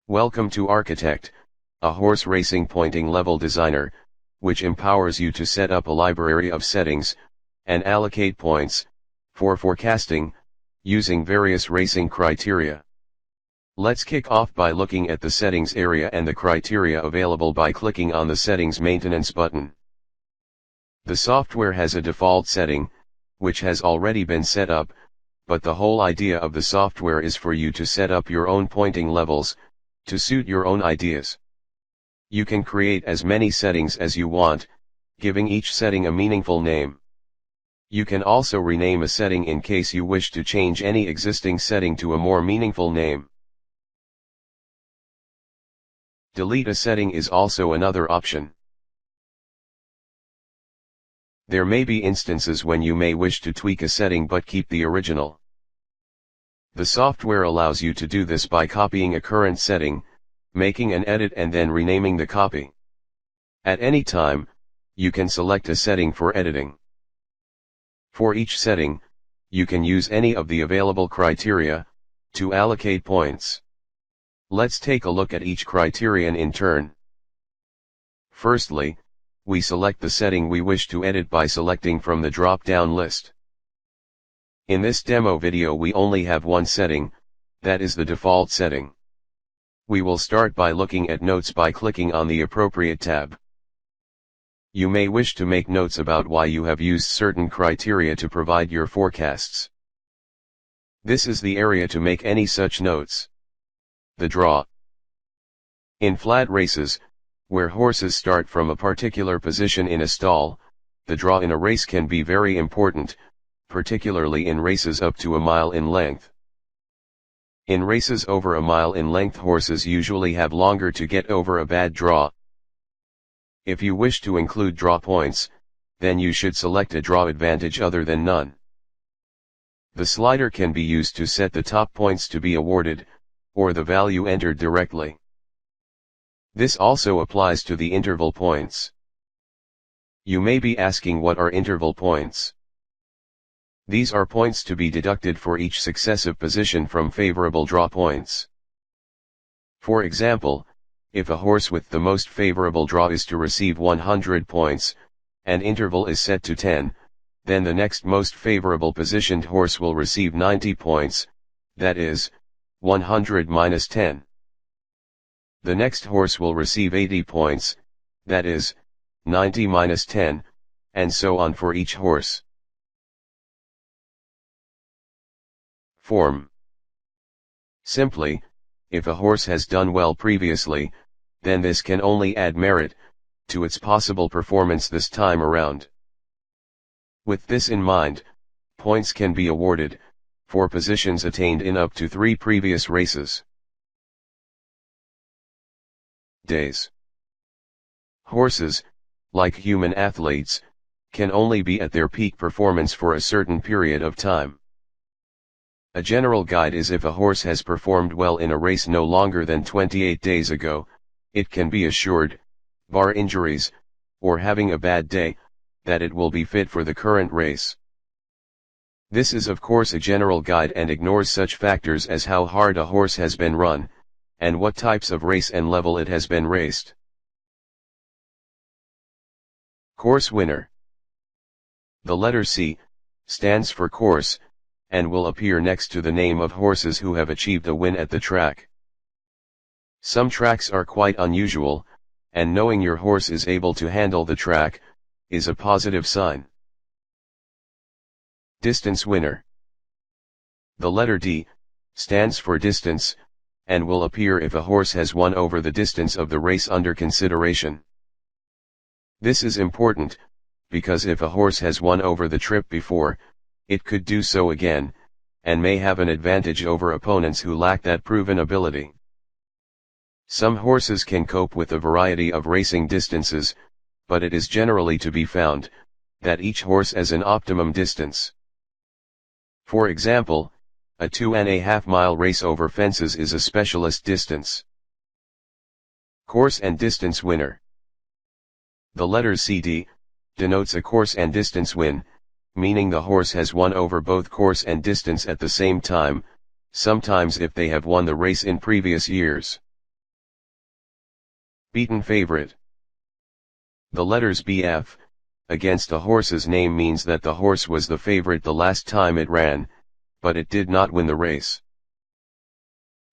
Welcome to Architect, a horse racing pointing level designer, which empowers you to set up a library of settings, and allocate points, for forecasting, using various racing criteria. Let's kick off by looking at the settings area and the criteria available by clicking on the Settings Maintenance button. The software has a default setting, which has already been set up, but the whole idea of the software is for you to set up your own pointing levels, to suit your own ideas. You can create as many settings as you want, giving each setting a meaningful name. You can also rename a setting in case you wish to change any existing setting to a more meaningful name. Delete a setting is also another option. There may be instances when you may wish to tweak a setting but keep the original. The software allows you to do this by copying a current setting, making an edit and then renaming the copy. At any time, you can select a setting for editing. For each setting, you can use any of the available criteria to allocate points. Let's take a look at each criterion in turn. Firstly, we select the setting we wish to edit by selecting from the drop-down list. In this demo video we only have one setting, that is the default setting. We will start by looking at notes by clicking on the appropriate tab. You may wish to make notes about why you have used certain criteria to provide your forecasts. This is the area to make any such notes. The draw. In flat races, where horses start from a particular position in a stall, the draw in a race can be very important, particularly in races up to a mile in length. In races over a mile in length, horses usually have longer to get over a bad draw. If you wish to include draw points, then you should select a draw advantage other than none. The slider can be used to set the top points to be awarded, or the value entered directly. This also applies to the interval points. You may be asking, what are interval points? These are points to be deducted for each successive position from favorable draw points. For example, if a horse with the most favorable draw is to receive 100 points, and interval is set to 10, then the next most favorable positioned horse will receive 90 points, that is, 100 minus 10. The next horse will receive 80 points, that is, 90 minus 10, and so on for each horse. Form. Simply, if a horse has done well previously, then this can only add merit to its possible performance this time around. With this in mind, points can be awarded for positions attained in up to 3 previous races. Days. Horses, like human athletes, can only be at their peak performance for a certain period of time. A general guide is, if a horse has performed well in a race no longer than 28 days ago, it can be assured, bar injuries, or having a bad day, that it will be fit for the current race. This is of course a general guide and ignores such factors as how hard a horse has been run, and what types of race and level it has been raced. Course winner. The letter C stands for course, and will appear next to the name of horses who have achieved a win at the track. Some tracks are quite unusual, and knowing your horse is able to handle the track is a positive sign. Distance winner. The letter D stands for distance, and will appear if a horse has won over the distance of the race under consideration. This is important, because if a horse has won over the trip before, it could do so again, and may have an advantage over opponents who lack that proven ability. Some horses can cope with a variety of racing distances, but it is generally to be found that each horse has an optimum distance. For example, a 2.5 mile race over fences is a specialist distance. Course and distance winner. The letter CD denotes a course and distance win, meaning the horse has won over both course and distance at the same time, sometimes if they have won the race in previous years. Beaten favorite. The letters BF, against a horse's name means that the horse was the favorite the last time it ran, but it did not win the race.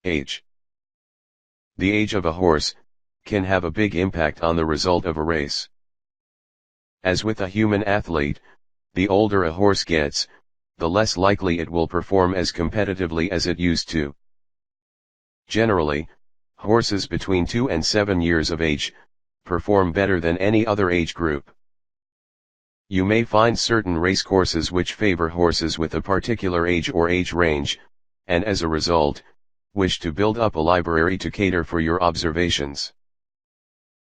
Age. The age of a horse can have a big impact on the result of a race. As with a human athlete, the older a horse gets, the less likely it will perform as competitively as it used to. Generally, horses between 2 and 7 years of age perform better than any other age group. You may find certain racecourses which favor horses with a particular age or age range, and as a result, wish to build up a library to cater for your observations.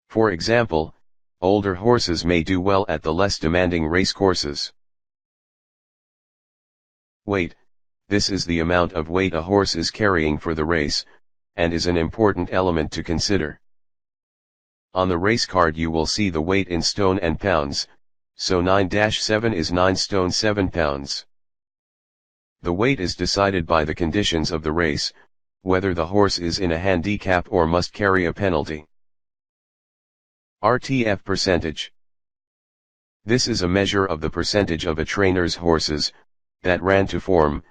For example, older horses may do well at the less demanding racecourses. Weight. This is the amount of weight a horse is carrying for the race, and is an important element to consider. On the race card you will see the weight in stone and pounds, so 9-7 is 9 stone 7 pounds. The weight is decided by the conditions of the race, whether the horse is in a handicap or must carry a penalty. RTF percentage. This is a measure of the percentage of a trainer's horses that ran to form,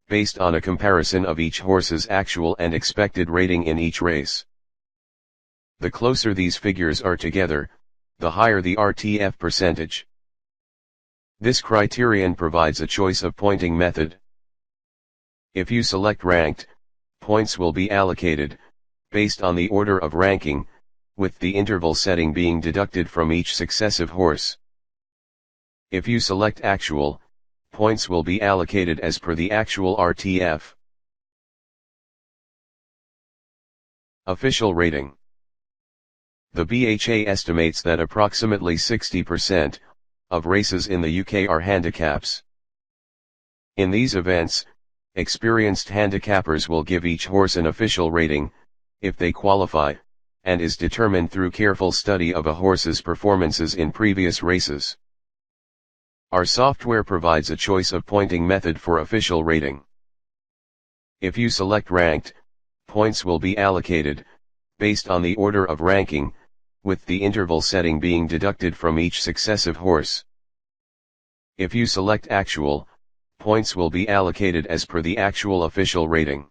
based on a comparison of each horse's actual and expected rating in each race. The closer these figures are together, the higher the RTF percentage. This criterion provides a choice of pointing method. If you select ranked, points will be allocated, based on the order of ranking, with the interval setting being deducted from each successive horse. If you select actual, points will be allocated as per the actual RTF. Official rating. The BHA estimates that approximately 60% of races in the UK are handicaps. In these events, experienced handicappers will give each horse an official rating, if they qualify, and is determined through careful study of a horse's performances in previous races. Our software provides a choice of pointing method for official rating. If you select ranked, points will be allocated, based on the order of ranking, with the interval setting being deducted from each successive horse. If you select actual, points will be allocated as per the actual official rating.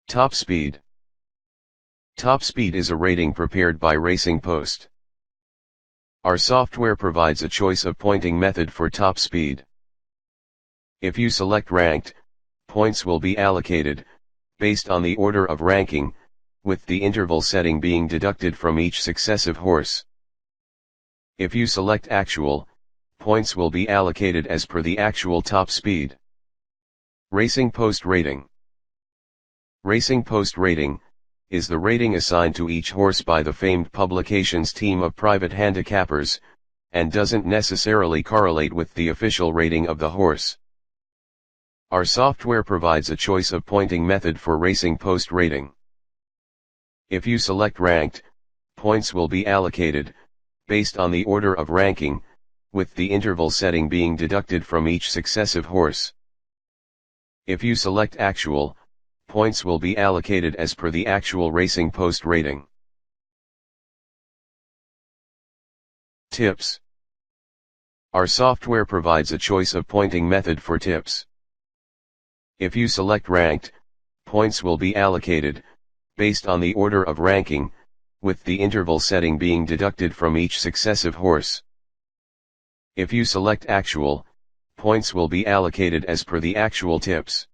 Top speed. Top speed is a rating prepared by Racing Post. Our software provides a choice of pointing method for top speed. If you select ranked, points will be allocated, based on the order of ranking, with the interval setting being deducted from each successive horse. If you select actual, points will be allocated as per the actual top speed. Racing Post rating. Racing Post rating is the rating assigned to each horse by the famed publications team of private handicappers, and doesn't necessarily correlate with the official rating of the horse. Our software provides a choice of pointing method for Racing Post rating. If you select ranked, points will be allocated, based on the order of ranking, with the interval setting being deducted from each successive horse. If you select actual, points will be allocated as per the actual Racing Post rating. Tips. Our software provides a choice of pointing method for tips. If you select ranked, points will be allocated, based on the order of ranking, with the interval setting being deducted from each successive horse. If you select actual, points will be allocated as per the actual tips.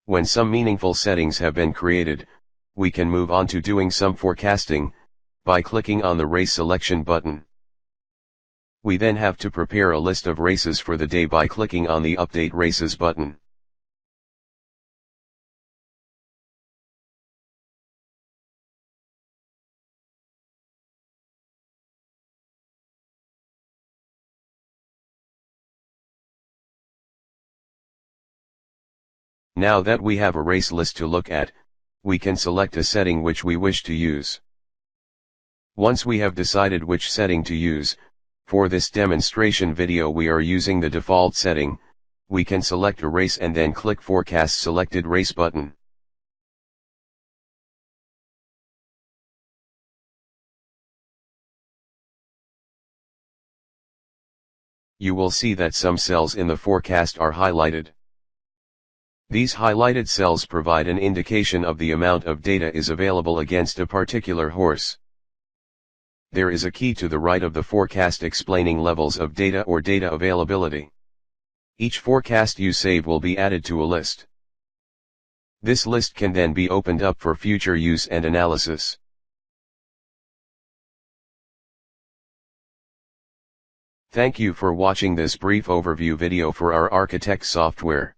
When some meaningful settings have been created, we can move on to doing some forecasting, by clicking on the race selection button. We then have to prepare a list of races for the day by clicking on the Update Races button. Now that we have a race list to look at, we can select a setting which we wish to use. Once we have decided which setting to use, for this demonstration video we are using the default setting, we can select a race and then click Forecast Selected Race button. You will see that some cells in the forecast are highlighted. These highlighted cells provide an indication of the amount of data is available against a particular horse. There is a key to the right of the forecast explaining levels of data or data availability. Each forecast you save will be added to a list. This list can then be opened up for future use and analysis. Thank you for watching this brief overview video for our Architect software.